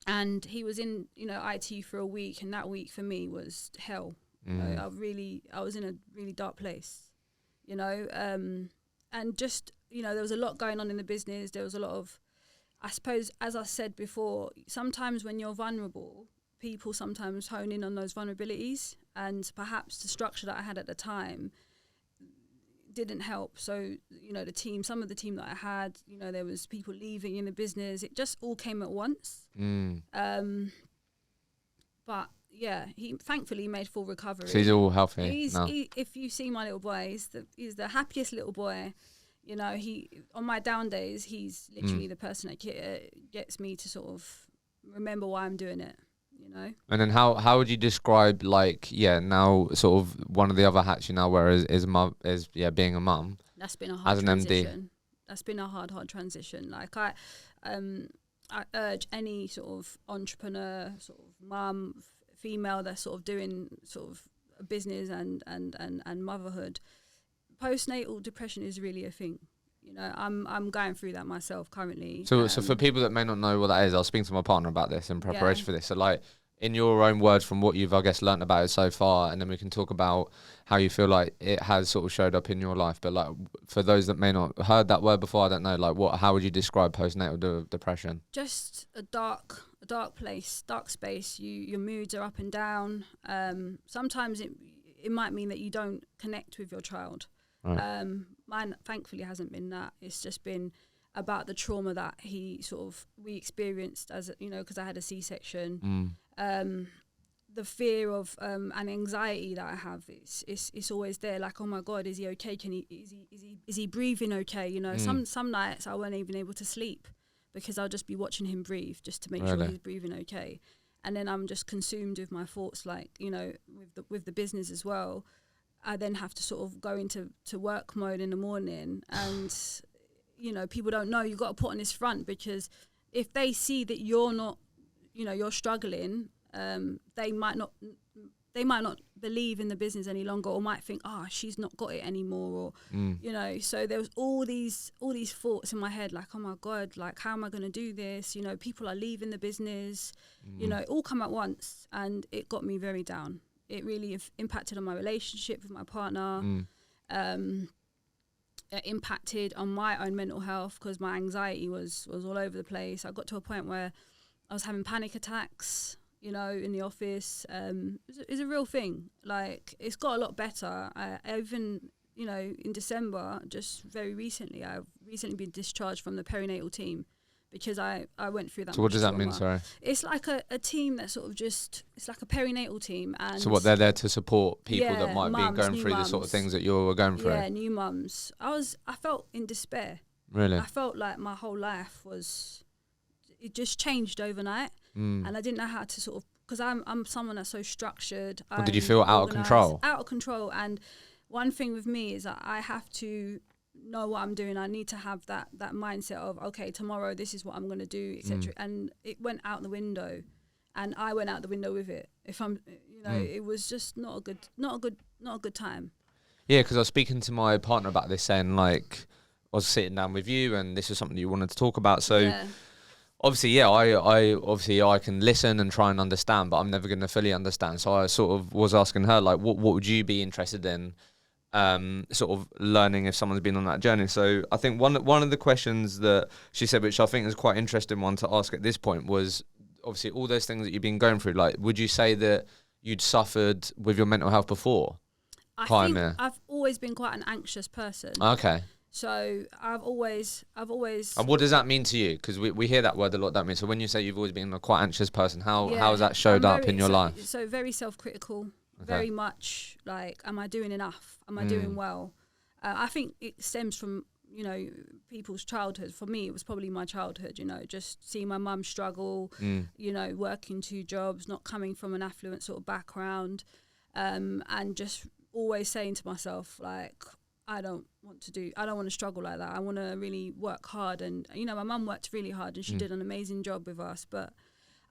And he was in, you know, ITU for a week. And that week for me was hell. You know, I was in a really dark place, you know. And just, you know, there was a lot going on in the business. There was a lot of, I suppose, as I said before, sometimes when you're vulnerable, people sometimes hone in on those vulnerabilities, and perhaps the structure that I had at the time didn't help. So, you know, some of the team that I had, you know, there was people leaving in the business. It just all came at once. But yeah, he thankfully made full recovery. So he's all healthy now. If you see my little boy, he's the happiest little boy. You know, on my down days, he's literally the person that gets me to sort of remember why I'm doing it, you know. And then how would you describe, like, now sort of one of the other hats you now wear is being a mum? That's been a hard transition. MD. That's been a hard transition. Like I urge any sort of entrepreneur, sort of mum, female that's sort of doing sort of a business and motherhood. Post-natal depression is really a thing. You know, I'm going through that myself currently. So for people that may not know what that is, I was speaking to my partner about this in preparation for this. So like, in your own words, from what you've, I guess, learnt about it so far, and then we can talk about how you feel like it has sort of showed up in your life. But like, for those that may not heard that word before, I don't know, like, how would you describe postnatal depression? Just a dark place, dark space. Your moods are up and down. Sometimes it might mean that you don't connect with your child. Right. Mine thankfully hasn't been that. It's just been about the trauma that we experienced as, you know, because I had a C-section. The fear of and anxiety that I have, it's always there. Like, oh my God, is he okay? Is he breathing okay? You know, some nights I weren't even able to sleep because I'll just be watching him breathe just to make sure he's breathing okay. And then I'm just consumed with my thoughts, like, you know, with the business as well. I then have to sort of go into work mode in the morning, and, you know, people don't know. You've got to put on this front, because if they see that you're not, you know, you're struggling, they might not believe in the business any longer, or might think, she's not got it anymore, or you know. So there was all these thoughts in my head, like, oh my God, like, how am I going to do this? You know, people are leaving the business, you know, it all come at once, and it got me very down. It really impacted on my relationship with my partner. It impacted on my own mental health, because my anxiety was all over the place. I got to a point where I was having panic attacks, you know, in the office. It's a real thing. Like, it's got a lot better. I even, you know, in December, just very recently, I've recently been discharged from the perinatal team, because I went through that. So what does that trauma. mean? Sorry. It's like a team that sort of it's like a perinatal team. And so what, they're there to support people that might mums, be going through the sort of things that you were going through? Yeah, new mums. I felt in despair. Really? I felt like my whole life it just changed overnight, and I didn't know how to sort of, because I'm someone that's so structured. Well, did you feel out of control? Out of control. And one thing with me is that I have to know what I'm doing. I need to have that mindset of, okay, tomorrow this is what I'm going to do, etc. And it went out the window, and I went out the window with it. If I'm, it was just not a good time. Yeah, because I was speaking to my partner about this, saying like, I was sitting down with you, and this is something you wanted to talk about. So obviously, I can listen and try and understand, but I'm never going to fully understand. So I sort of was asking her, like, what would you be interested in? Sort of learning if someone's been on that journey. So I think one of the questions that she said, which I think is quite an interesting one to ask at this point, was obviously all those things that you've been going through. Like, would you say that you'd suffered with your mental health before? I think I've always been quite an anxious person. Okay. So I've always. And what does that mean to you? Because we hear that word a lot. That means, so when you say you've always been a quite anxious person, how has that showed up in your life? So very self-critical. Okay. Very much like, am I doing enough? Am I doing well? I think it stems from, people's childhood. For me, it was probably my childhood, just seeing my mum struggle, working 2 jobs, not coming from an affluent sort of background, and just always saying to myself, like, I don't want to struggle like that. I want to really work hard. And, my mum worked really hard and she did an amazing job with us, but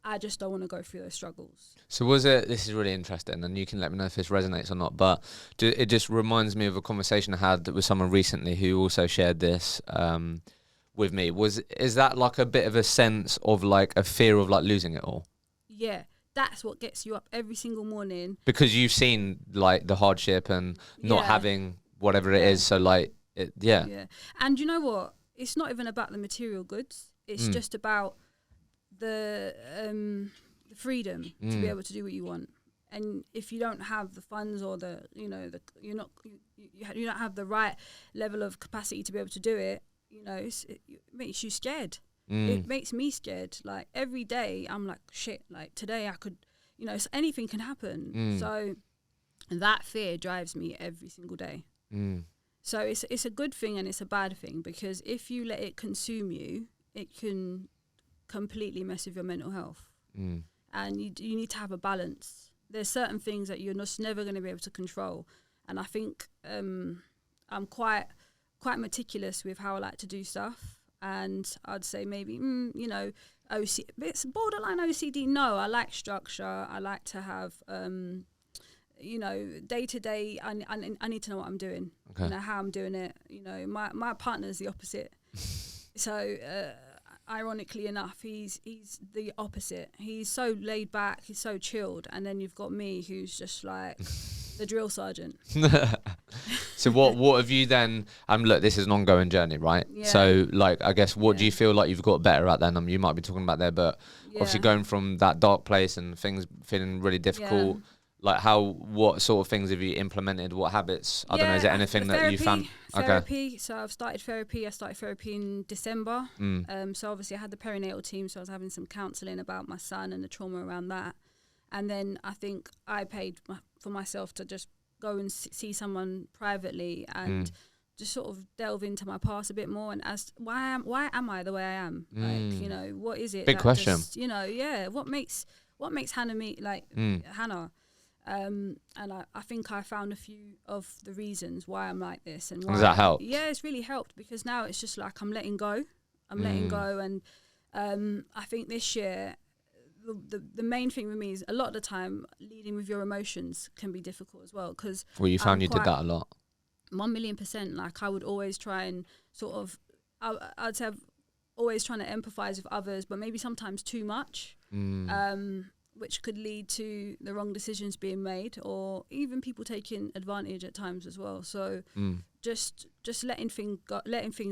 I just don't want to go through those struggles. So this is really interesting, and you can let me know if this resonates or not, but it just reminds me of a conversation I had with someone recently who also shared this with me. Is that like a bit of a sense of like a fear of like losing it all? Yeah, that's what gets you up every single morning. Because you've seen like the hardship and not having whatever it is, so like, Yeah, and you know what? It's not even about the material goods. It's just about the freedom to be able to do what you want. And if you don't have the funds or you don't have the right level of capacity to be able to do it, it makes you scared. It makes me scared. Like every day I'm like, shit, like today I could, anything can happen. So that fear drives me every single day. So it's a good thing and it's a bad thing, because if you let it consume you, it can completely mess with your mental health. And you need to have a balance. There's certain things that you're just never going to be able to control, and I think I'm quite meticulous with how I like to do stuff. And I'd say maybe it's borderline OCD. No, I like structure. I like to have day to day. I need to know what I'm doing. Okay. How I'm doing it. My partner's the opposite. So ironically enough, he's the opposite. He's so laid back, he's so chilled, and then you've got me who's just like the drill sergeant. So what have you then, look, this is an ongoing journey, right? Yeah. So like, I guess, what do you feel like you've got better at then? You might be talking about there, but obviously going from that dark place and things feeling really difficult, like what sort of things have you implemented? What habits? I don't know, is there anything that you found? Therapy. So I've started therapy. I started therapy in December. So obviously I had the perinatal team, so I was having some counselling about my son and the trauma around that. And then I think I paid for myself to just go and see someone privately and just sort of delve into my past a bit more, and why am I the way I am? Like, what is it? Big question. What makes Hannah me like Hannah? And I think I found a few of the reasons why I'm like this. And why, does that help? Yeah, it's really helped, because now it's just like I'm letting go. And I think this year, the main thing with me is a lot of the time leading with your emotions can be difficult as well. Because you found you did that a lot. 1,000,000%. Like I would always try and sort of, I'd say I've always trying to empathise with others, but maybe sometimes too much. Which could lead to the wrong decisions being made, or even people taking advantage at times as well. So just letting things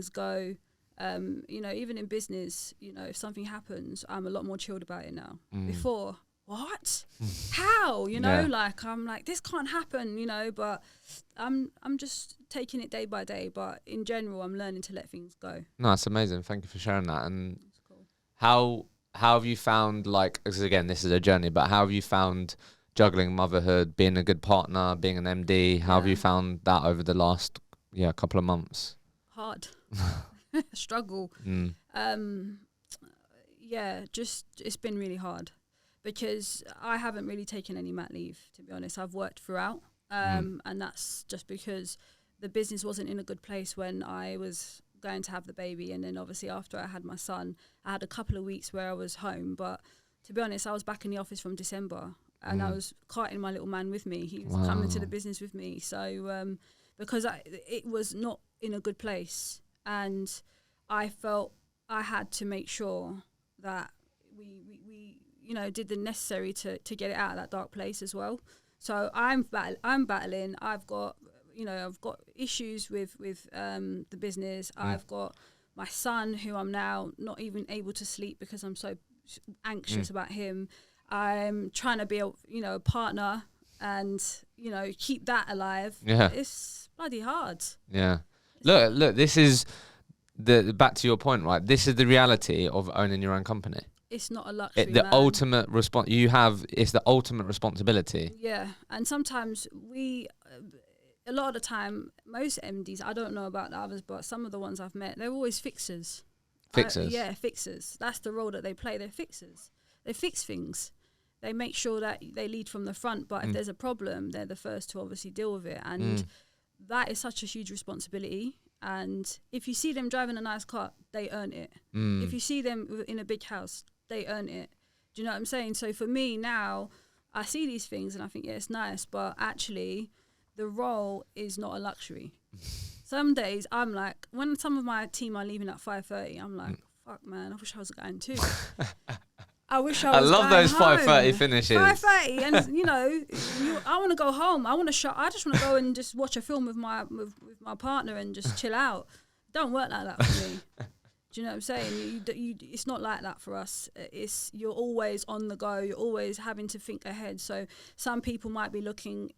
go. Even in business, if something happens, I'm a lot more chilled about it now. Before, what? How? Like I'm like, this can't happen, but I'm just taking it day by day. But in general, I'm learning to let things go. No, that's amazing. Thank you for sharing that. And How have you found, like, because again, this is a journey, but how have you found juggling motherhood, being a good partner, being an MD? How have you found that over the last couple of months? Hard. Struggle. Just it's been really hard because I haven't really taken any mat leave, to be honest. I've worked throughout, and that's just because the business wasn't in a good place when I was going to have the baby, and then obviously after I had my son, I had a couple of weeks where I was home, but to be honest, I was back in the office from December, and I was carting my little man with me. He was coming to the business with me, so because it was not in a good place, and I felt I had to make sure that we did the necessary to get it out of that dark place as well. So I'm battling. I've got issues with the business. I've got my son, who I'm now not even able to sleep because I'm so anxious about him. I'm trying to be a partner and keep that alive. It's bloody hard. Look, this is back to your point, right? This is the reality of owning your own company. It's not a luxury. It's the ultimate responsibility. Yeah, and sometimes a lot of the time, most MDs, I don't know about the others, but some of the ones I've met, they're always fixers. Fixers. That's the role that they play. They're fixers. They fix things. They make sure that they lead from the front, but if there's a problem, they're the first to obviously deal with it. And that is such a huge responsibility. And if you see them driving a nice car, they earn it. If you see them in a big house, they earn it. Do you know what I'm saying? So for me now, I see these things and I think, it's nice, but actually the role is not a luxury. Some days I'm like, when some of my team are leaving at 5:30, I'm like, fuck man, I wish I was going too. I wish I was love going those home. 5:30 finishes. 5:30, and I want to go home. I just want to go and just watch a film with my partner and just chill out. Don't work like that for me. Do you know what I'm saying? It's not like that for us. You're always on the go. You're always having to think ahead. So some people might be looking,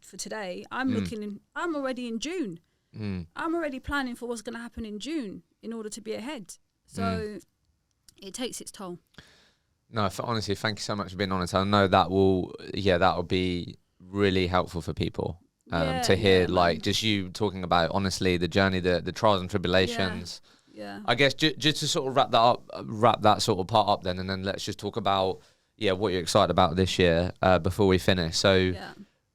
for today. I'm already in June. I'm already planning for what's going to happen in June in order to be ahead. So it takes its toll. No, honestly, thank you so much for being honest. I know that will be really helpful for people to hear, like, just you talking about, honestly, the journey, the trials and tribulations. Yeah. I guess just to sort of wrap that sort of part up then, and then let's just talk about, what you're excited about this year before we finish. So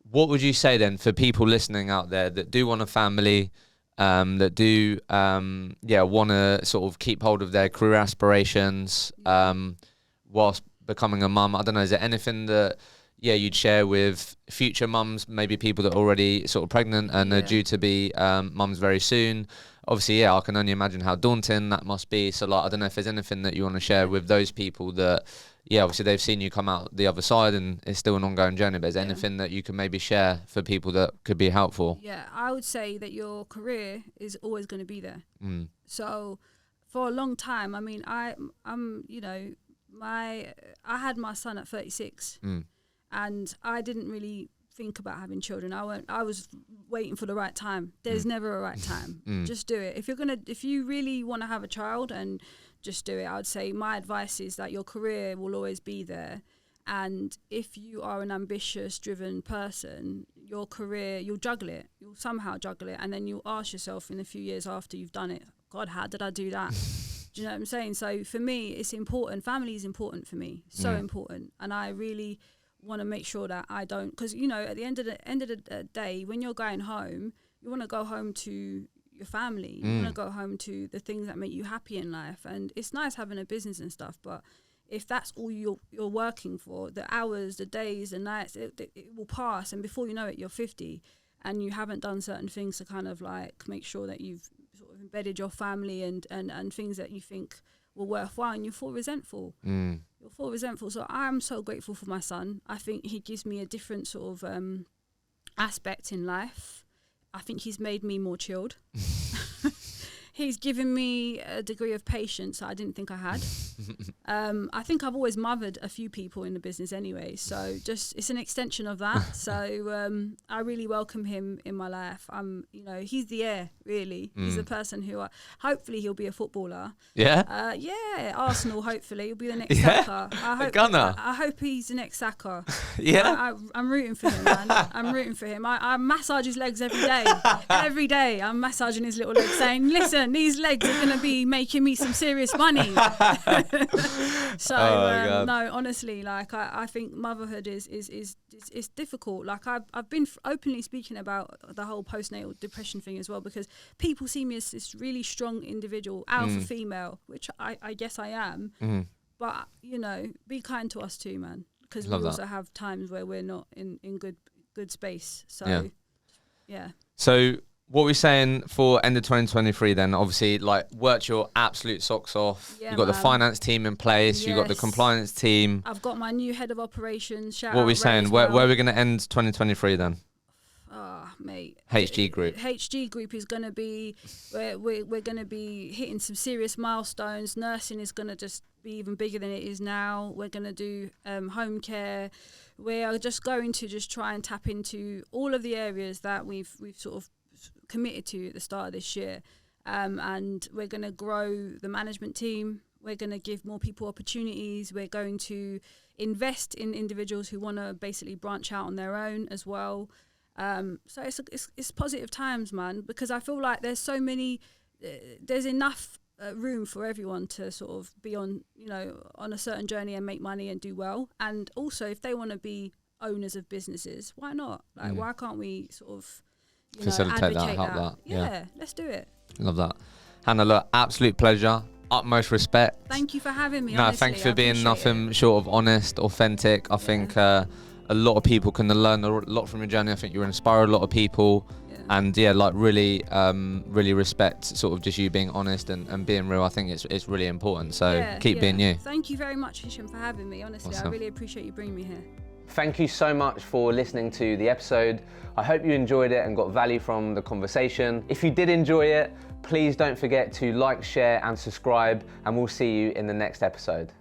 what would you say then for people listening out there that do want a family, that do, want to sort of keep hold of their career aspirations, whilst becoming a mum? I don't know, is there anything that you'd share with future mums, maybe people that are already sort of pregnant and are due to be mums very soon? Obviously, I can only imagine how daunting that must be. So, like, I don't know if there's anything that you want to share with those people that, obviously they've seen you come out the other side and it's still an ongoing journey, but is there anything that you can maybe share for people that could be helpful? Yeah, I would say that your career is always going to be there. So for a long time, I mean, I had my son at 36 and I didn't really think about having children. I was waiting for the right time. There's never a right time. Just do it. If you really want to have a child, and just do it. I would say my advice is that your career will always be there. And if you are an ambitious, driven person, your career, you'll juggle it. You'll somehow juggle it. And then you'll ask yourself in a few years after you've done it, God, how did I do that? Do you know what I'm saying? So for me, it's important. Family is important for me. So important. And I really want to make sure that I don't, because at the end of the day, when you're going home, you want to go home to your family. You want to go home to the things that make you happy in life. And it's nice having a business and stuff, but if that's all you're working for, the hours, the days, the nights, it will pass, and before you know it, you're 50 and you haven't done certain things to kind of like make sure that you've sort of embedded your family and things that you think were worthwhile, and you feel resentful. You'll feel resentful. So I'm so grateful for my son. I think he gives me a different sort of aspect in life. I think he's made me more chilled. He's given me a degree of patience I didn't think I had. I think I've always mothered a few people in the business anyway, so just it's an extension of that. So I really welcome him in my life. He's the heir, really. He's the person who hopefully he'll be a footballer. Yeah. Yeah, Arsenal. Hopefully he'll be the next Saka. I hope he's the next Saka. Yeah. I'm rooting for him, man. I'm rooting for him. I massage his legs every day. Every day I'm massaging his little legs, saying, "Listen, these legs are gonna be making me some serious money." So no, honestly, like I think motherhood is difficult. Like I've been openly speaking about the whole postnatal depression thing as well, because people see me as this really strong individual, alpha female, which I guess I am. But be kind to us too, man, because we also have times where we're not in good space. So yeah. So what we're saying for end of 2023 then, obviously, like, worked your absolute socks off. Yeah, you've got the finance team in place. You've got the compliance team. I've got my new head of operations. What are we saying? Where are we going to end 2023 then? Mate. HG Group. HG Group is going to be, we're going to be hitting some serious milestones. Nursing is going to just be even bigger than it is now. We're going to do home care. We are just going to just try and tap into all of the areas that we've sort of committed to at the start of this year. And we're going to grow the management team. We're going to give more people opportunities. We're going to invest in individuals who want to basically branch out on their own as well. So it's positive times, man, because I feel like there's so many, there's enough room for everyone to sort of be on a certain journey and make money and do well. And also, if they want to be owners of businesses, why not? Like, why can't we sort of facilitate advocate that, help that? Yeah, let's do it. Love that. Hannah, look, absolute pleasure. Utmost respect. Thank you for having me. No, honestly, thank you for being nothing short of honest, authentic. I think a lot of people can learn a lot from your journey. I think you inspire a lot of people. And really respect sort of just you being honest and being real. I think it's really important. So keep being you. Thank you very much, Hisham, for having me. Honestly, awesome. I really appreciate you bringing me here. Thank you so much for listening to the episode. I hope you enjoyed it and got value from the conversation. If you did enjoy it, please don't forget to like, share and subscribe, and we'll see you in the next episode.